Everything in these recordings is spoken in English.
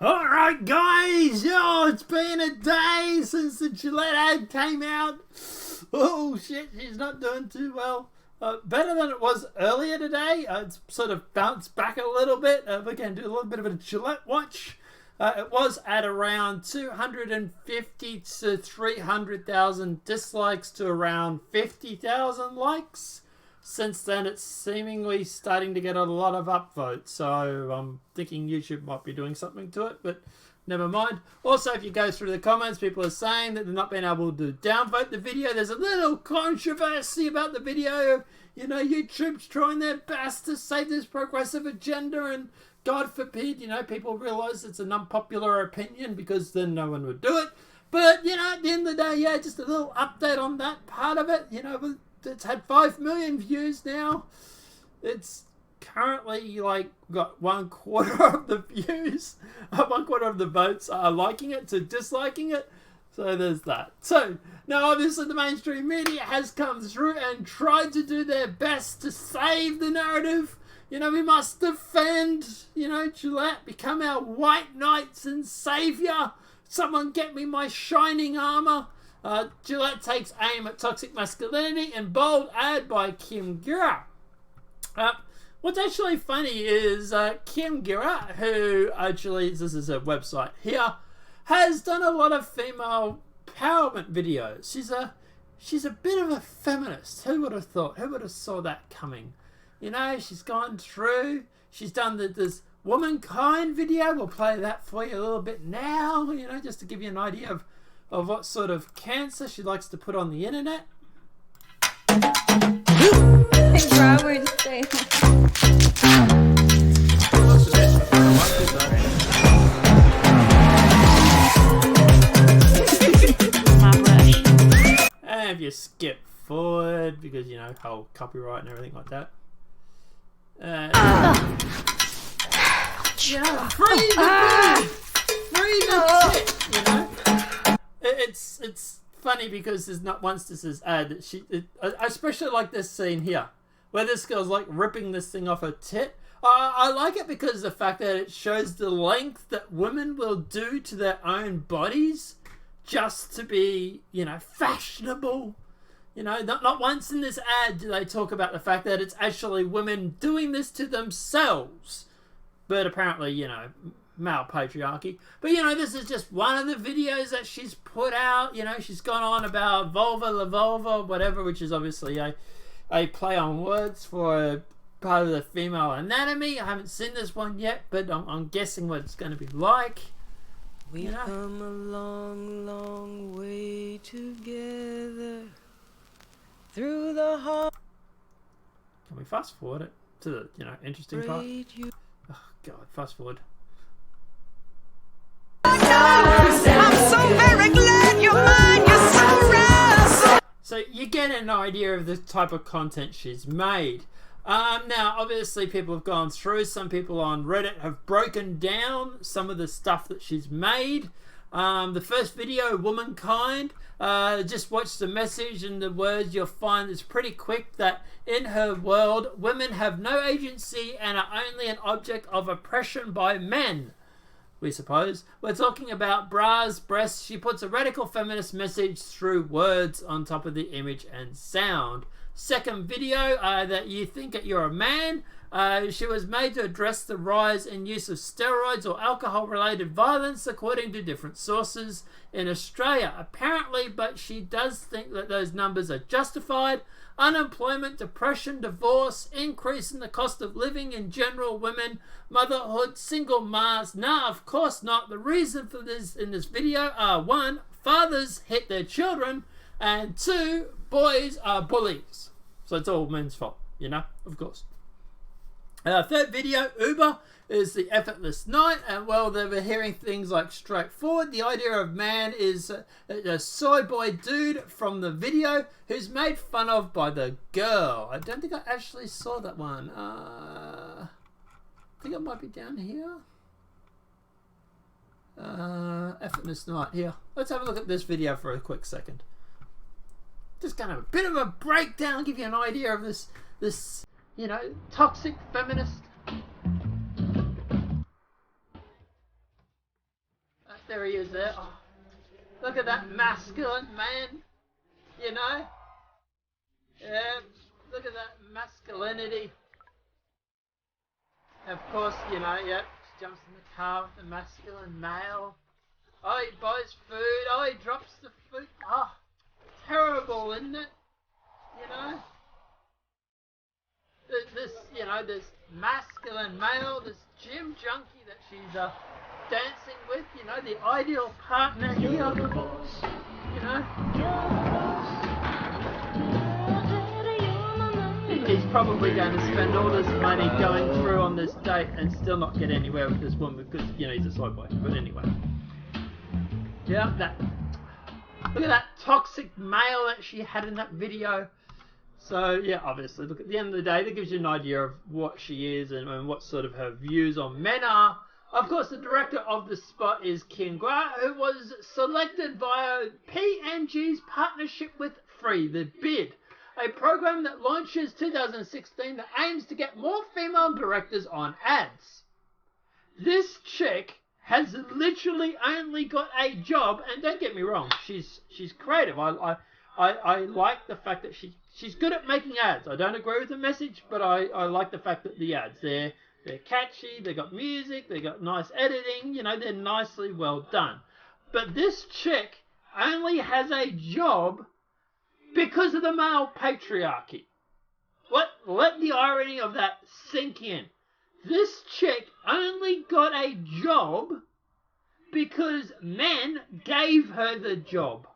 Alright guys, it's been a day since the Gillette ad came out. Oh shit, she's not doing too well. Better than it was earlier today. It's sort of bounced back a little bit. We're going to do a little bit of a Gillette watch. It was at around 250 to 300,000 dislikes to around 50,000 likes. Since then, it's seemingly starting to get a lot of upvotes, so I'm thinking YouTube might be doing something to it, but never mind. Also, if you go through the comments, people are saying that they're not being able to downvote the video. There's a little controversy about the video. You know, YouTube's trying their best to save this progressive agenda, and God forbid, you know, people realise it's an unpopular opinion because then no one would do it. But, you know, at the end of the day, yeah, just a little update on that part of it, you know, it's had 5 million views now. It's currently like got 1/4 of the views, 1/4 of the votes are liking it to disliking it. So there's that. So now obviously the mainstream media has come through and tried to do their best to save the narrative. You know, we must defend, you know, Gillette, become our white knights and savior. Someone get me my shining armor. Gillette takes aim at toxic masculinity in bold ad by Kim Gira. What's actually funny is Kim Gira, who actually, this is a website here, has done a lot of female empowerment videos. She's a bit of a feminist. Who would have thought? Who would have saw that coming? You know, she's gone through, she's done this womankind video. We'll play that for you a little bit now, you know, just to give you an idea of what sort of cancer she likes to put on the internet. Hey, Robert, stay. And if you skip forward, because, you know, whole copyright and everything like that. Free the shit, you know. It's funny because there's not once this is ad that I especially like this scene here where this girl's like ripping this thing off her tit. I like it because of the fact that it shows the length that women will do to their own bodies just to be, you know, fashionable. You know, not once in this ad do they talk about the fact that it's actually women doing this to themselves. But apparently, you know, male patriarchy. But, you know, this is just one of the videos that she's put out. You know, she's gone on about vulva, la vulva, whatever, which is obviously a play on words for part of the female anatomy. I haven't seen this one yet, but I'm guessing what it's going to be like. We've come a long, long way together through the heart. Can we fast forward it to the, you know, interesting part? Oh, God, fast forward. I'm so very glad you're mine, you're so rare. So you get an idea of the type of content she's made. Now, obviously, people have gone through. Some people on Reddit have broken down some of the stuff that she's made. The first video, Womankind, just watch the message and the words. You'll find it's pretty quick that in her world, women have no agency and are only an object of oppression by men. We suppose. We're talking about bras, breasts. She puts a radical feminist message through words on top of the image and sound. Second video, that you think that you're a man. She was made to address the rise in use of steroids or alcohol-related violence, according to different sources in Australia, apparently, but she does think that those numbers are justified. Unemployment, depression, divorce, increase in the cost of living in general, women, motherhood, single moms. Nah, of course not. The reason for this in this video are 1, fathers hit their children, and 2, boys are bullies. So it's all men's fault, you know, of course. Third video, Uber, is the effortless night, and well, they were hearing things like straightforward. The idea of man is a soy boy dude from the video who's made fun of by the girl. I don't think I actually saw that one. I think it might be down here. Effortless night, here. Let's have a look at this video for a quick second. Just kind of a bit of a breakdown, give you an idea of this, you know, toxic feminist there he is there. Oh, look at that masculine man, you know? Yeah, look at that masculinity. Of course, you know, yeah, she jumps in the car with the masculine male. Oh, he buys food. Oh, he drops the food. Oh, terrible, isn't it? You know? This, you know, this masculine male, this gym junkie that she's dancing with, you know, the ideal partner here, you know. He's probably going to spend all this money going through on this date and still not get anywhere with this woman because, you know, he's a side boy. But anyway. Yeah, look at that toxic male that she had in that video. So, yeah, obviously, look, at the end of the day, that gives you an idea of what she is and what sort of her views on men are. Of course, the director of the spot is Kim Gra, who was selected via P&G's partnership with Free the Bid, a program that launches 2016 that aims to get more female directors on ads. This chick has literally only got a job, and don't get me wrong, she's creative. I like the fact that she's good at making ads. I don't agree with the message, but I like the fact that the ads, they're catchy, they got music, they got nice editing, you know, they're nicely well done. But this chick only has a job because of the male patriarchy. Let the irony of that sink in. This chick only got a job because men gave her the job.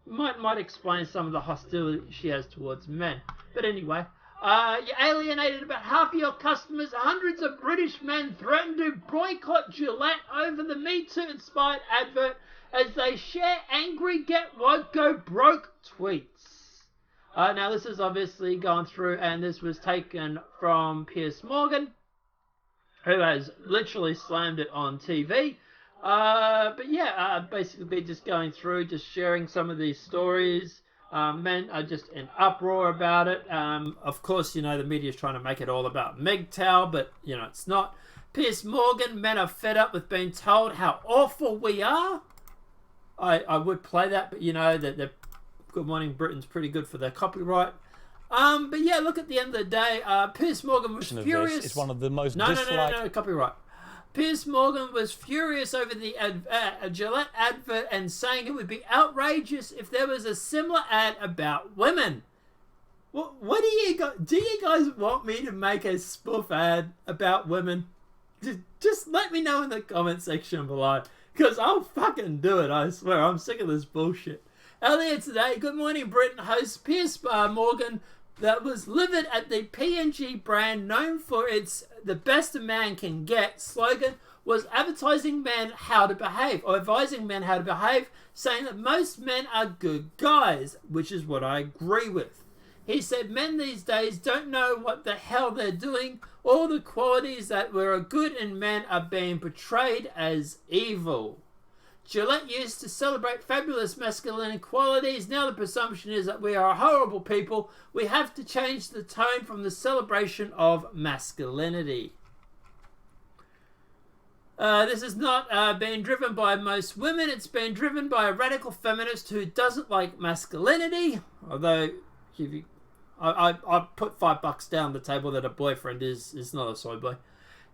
Might explain some of the hostility she has towards men. But anyway, you alienated about half of your customers. Hundreds of British men threatened to boycott Gillette over the Me Too inspired advert as they share angry Get Woke Go Broke tweets. Now this is obviously gone through, and this was taken from Piers Morgan, who has literally slammed it on TV. But yeah, basically just going through, just sharing some of these stories. Men are just in uproar about it. Of course, you know, the media's trying to make it all about MGTOW, but, you know, it's not. Piers Morgan, men are fed up with being told how awful we are. I would play that, but, you know, the Good Morning Britain's pretty good for their copyright. But yeah, look, at the end of the day, Piers Morgan was furious. It's one of the most No, copyright. Piers Morgan was furious over the Gillette advert and saying it would be outrageous if there was a similar ad about women. What do you guys want me to make a spoof ad about women? Just let me know in the comment section below, because I'll fucking do it, I swear. I'm sick of this bullshit. Earlier today, Good Morning Britain host Piers Morgan that was livid at the P&G brand, known for its "the best a man can get" slogan, was advertising men how to behave, or advising men how to behave, saying that most men are good guys, which is what I agree with. He said men these days don't know what the hell they're doing. All the qualities that were good in men are being portrayed as evil. Gillette used to celebrate fabulous masculine qualities. Now the presumption is that we are horrible people. We have to change the tone from the celebration of masculinity. This is not being driven by most women. It's being driven by a radical feminist who doesn't like masculinity. Although, I put $5 down the table that a boyfriend is not a soy boy.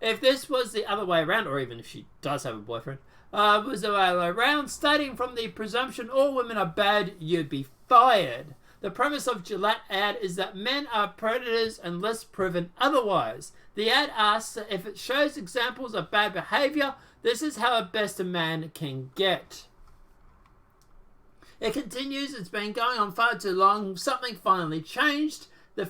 If this was the other way around, or even if she does have a boyfriend, was the way around, stating from the presumption all women are bad, you'd be fired. The premise of Gillette ad is that men are predators unless proven otherwise. The ad asks that if it shows examples of bad behavior, this is how best a man can get. It continues, it's been going on far too long, something finally changed. The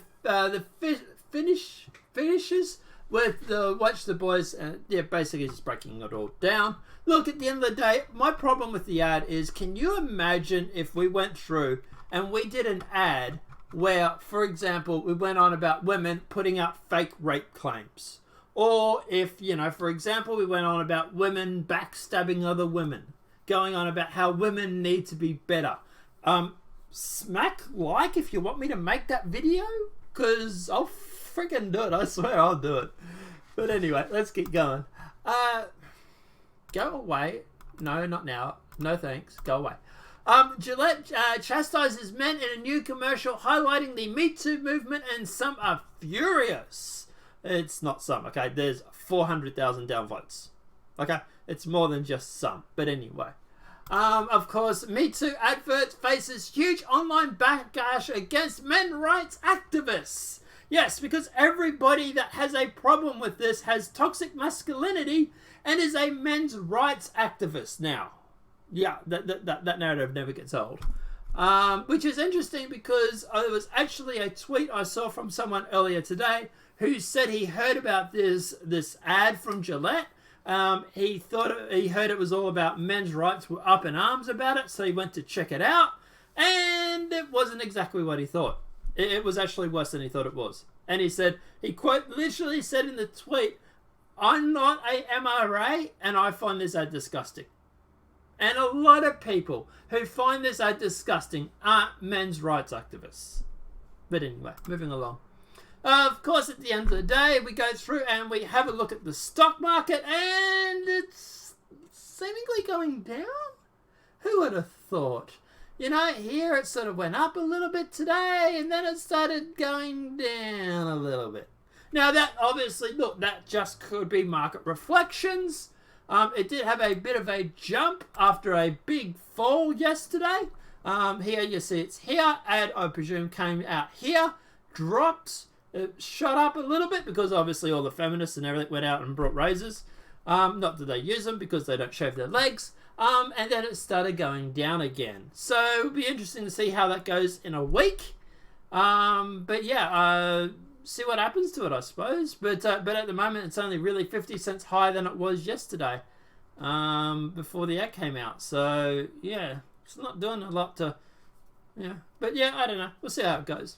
finishes with the Watch the Boys, basically just breaking it all down. Look, at the end of the day, my problem with the ad is, can you imagine if we went through and we did an ad where, for example, we went on about women putting up fake rape claims? Or if, for example, we went on about women backstabbing other women, going on about how women need to be better. Smack like if you want me to make that video, because I'll freaking do it. I swear I'll do it. But anyway, let's keep going. Go away No, not now. No thanks. Go away. Gillette chastises men in a new commercial highlighting the Me Too movement, and some are furious. It's not some, okay? There's 400,000 downvotes. Okay? It's more than just some. But anyway. Of course, Me Too advert faces huge online backlash against men's rights activists. Yes, because everybody that has a problem with this has toxic masculinity and is a men's rights activist now. Yeah, that narrative never gets old. Which is interesting because there was actually a tweet I saw from someone earlier today who said he heard about this ad from Gillette. He heard it was all about men's rights were up in arms about it, so he went to check it out, and it wasn't exactly what he thought. It was actually worse than he thought it was. And he quote literally said in the tweet, "I'm not a MRA, and I find this ad disgusting." And a lot of people who find this ad disgusting are men's rights activists. But anyway, moving along. Of course, at the end of the day, we go through and we have a look at the stock market, and it's seemingly going down. Who would have thought? You know, here it sort of went up a little bit today, and then it started going down a little bit. Now, that obviously, look, that just could be market reflections. It did have a bit of a jump after a big fall yesterday. Here you see it's here, and I presume came out here, dropped. It shot up a little bit because obviously all the feminists and everything went out and brought razors. Not that they use them because they don't shave their legs. And then it started going down again. So it'll be interesting to see how that goes in a week. But yeah, see what happens to it, I suppose. But at the moment, it's only really 50 cents higher than it was yesterday before the ad came out. So yeah, it's not doing a lot to... Yeah, but yeah, I don't know. We'll see how it goes.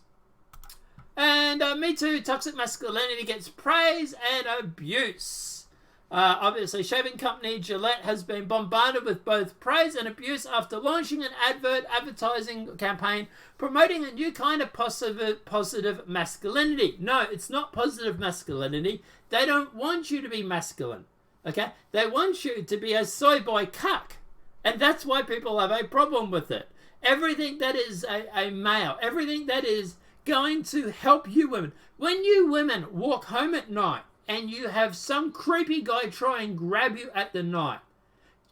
And Me Too, toxic masculinity gets praise and abuse. Obviously, shaving company Gillette has been bombarded with both praise and abuse after launching an advertising campaign promoting a new kind of positive masculinity. No, it's not positive masculinity. They don't want you to be masculine. Okay? They want you to be a soy boy cuck. And that's why people have a problem with it. Everything that is a male, everything that is going to help you women. When you women walk home at night and you have some creepy guy try and grab you at the night,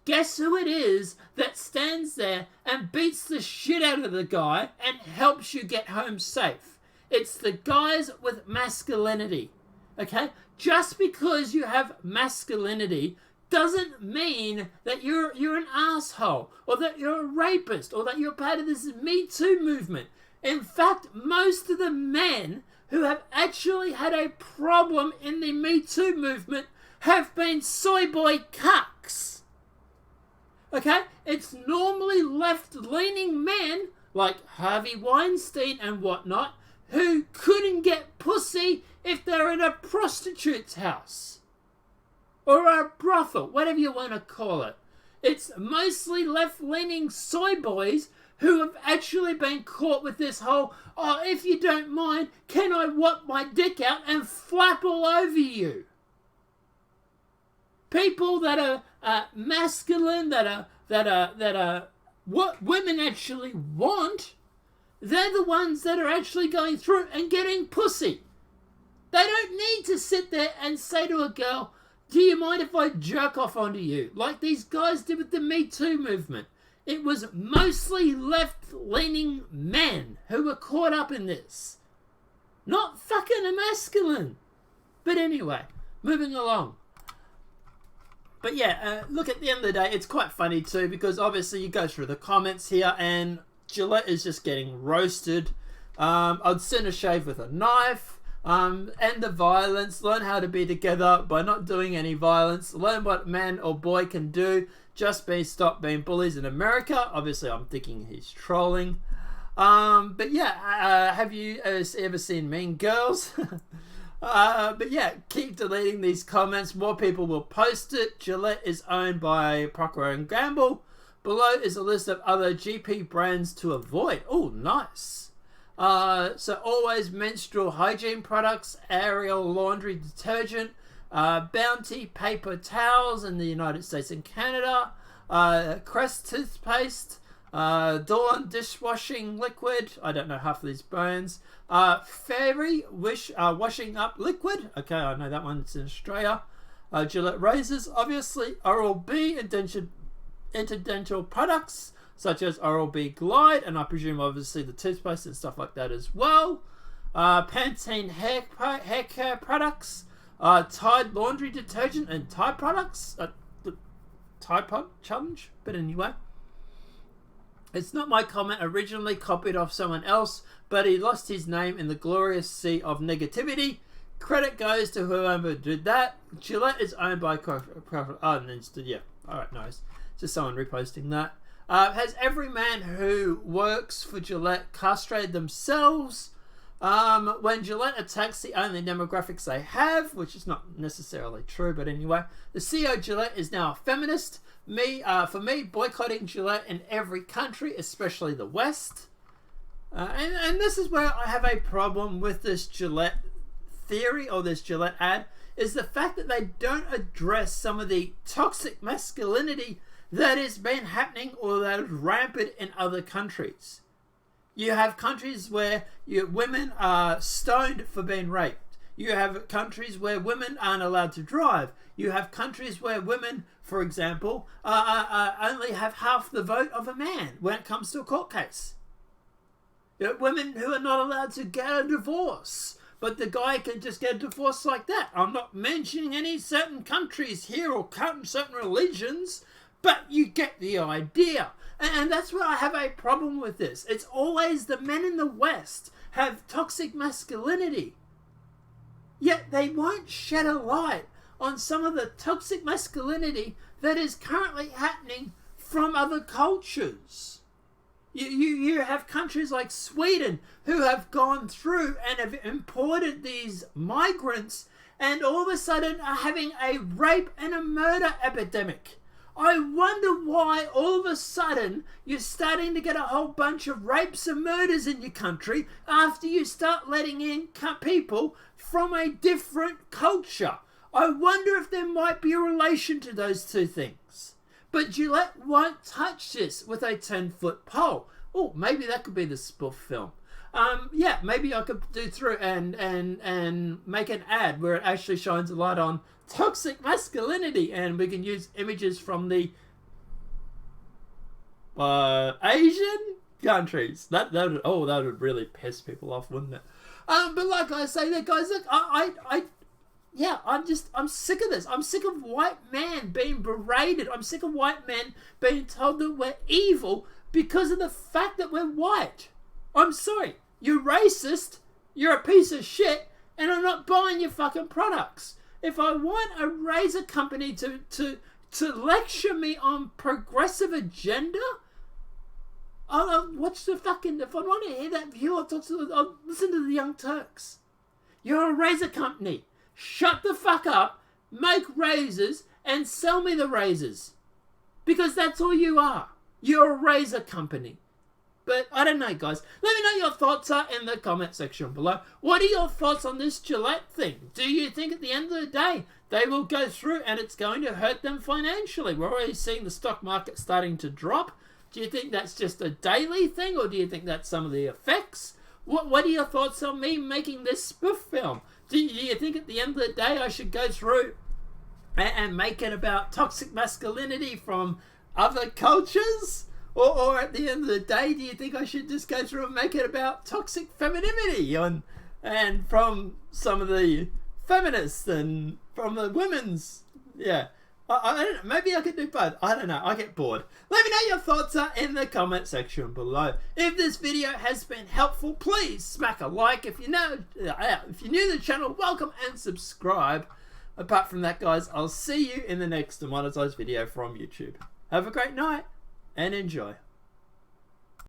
guess who it is that stands there and beats the shit out of the guy and helps you get home safe? It's the guys with masculinity. Okay? Just because you have masculinity doesn't mean that you're an asshole, or that you're a rapist, or that you're part of this Me Too movement. In fact, most of the men who have actually had a problem in the Me Too movement have been soy boy cucks. Okay? It's normally left-leaning men like Harvey Weinstein and whatnot who couldn't get pussy if they're in a prostitute's house. Or a brothel, whatever you want to call it. It's mostly left-leaning soy boys who have actually been caught with this whole, oh, if you don't mind, can I whop my dick out and flap all over you? People that are masculine, that are what women actually want, they're the ones that are actually going through and getting pussy. They don't need to sit there and say to a girl, do you mind if I jerk off onto you? Like these guys did with the Me Too movement. It was mostly left-leaning men who were caught up in this. Not fucking a masculine. But anyway, moving along. But yeah, look, at the end of the day, it's quite funny too, because obviously you go through the comments here and Gillette is just getting roasted. I'd sooner shave with a knife. End the violence. Learn how to be together by not doing any violence. Learn what man or boy can do. Just stop being bullies in America. Obviously, I'm thinking he's trolling. But yeah, have you ever seen Mean Girls? But yeah, keep deleting these comments. More people will post it. Gillette is owned by Procter & Gamble. Below is a list of other GP brands to avoid. Oh, nice. So always menstrual hygiene products, Ariel laundry detergent, Bounty paper towels in the United States and Canada, Crest toothpaste, Dawn dishwashing liquid. I don't know half of these brands. Fairy washing up liquid. Okay, I know that one. It's in Australia. Gillette razors, obviously. Oral-B interdental products such as Oral-B Glide, and I presume obviously the toothpaste and stuff like that as well. Pantene hair care products. Tide laundry detergent and Tide products. The Tide Pod challenge, but anyway. It's not my comment, originally copied off someone else, but he lost his name in the glorious sea of negativity. Credit goes to whoever did that. Gillette is owned by yeah. Alright, nice. Just someone reposting that. Has every man who works for Gillette castrated themselves? When Gillette attacks the only demographics they have, which is not necessarily true, but anyway. The CEO Gillette is now a feminist. For me, boycotting Gillette in every country, especially the West. And this is where I have a problem with this Gillette theory or this Gillette ad, is the fact that they don't address some of the toxic masculinity that has been happening or that is rampant in other countries. You have countries where women are stoned for being raped. You have countries where women aren't allowed to drive. You have countries where women, for example, only have half the vote of a man when it comes to a court case. You know, women who are not allowed to get a divorce, but the guy can just get a divorce like that. I'm not mentioning any certain countries here or certain religions, but you get the idea. And that's where I have a problem with this. It's always the men in the West have toxic masculinity. Yet they won't shed a light on some of the toxic masculinity that is currently happening from other cultures. You have countries like Sweden who have gone through and have imported these migrants and all of a sudden are having a rape and a murder epidemic. I wonder why all of a sudden you're starting to get a whole bunch of rapes and murders in your country after you start letting in people from a different culture. I wonder if there might be a relation to those two things. But Gillette won't touch this with a 10-foot pole. Oh, maybe that could be the spoof film. Yeah, maybe I could do through and make an ad where it actually shines a light on toxic masculinity, and we can use images from the Asian countries. That would really piss people off, wouldn't it? But like I say, that guys, look, I'm sick of this. I'm sick of white men being berated. I'm sick of white men being told that we're evil because of the fact that we're white. I'm sorry, you're racist, you're a piece of shit, and I'm not buying your fucking products. If I want a razor company to lecture me on progressive agenda, I'll watch the fucking, if I want to hear that view, I'll listen to the Young Turks. You're a razor company. Shut the fuck up, make razors, and sell me the razors. Because that's all you are. You're a razor company. But I don't know, guys. Let me know your thoughts are in the comment section below. What are your thoughts on this Gillette thing? Do you think at the end of the day they will go through and it's going to hurt them financially? We're already seeing the stock market starting to drop. Do you think that's just a daily thing, or do you think that's some of the effects? What are your thoughts on me making this spoof film? Do you think at the end of the day I should go through and make it about toxic masculinity from other cultures? Or at the end of the day, do you think I should just go through and make it about toxic femininity and from some of the feminists and from the women's? Yeah. I don't know. Maybe I could do both. I don't know. I get bored. Let me know your thoughts are in the comment section below. If this video has been helpful, please smack a like. If you're new to the channel, welcome and subscribe. Apart from that, guys, I'll see you in the next demonetized video from YouTube. Have a great night and enjoy.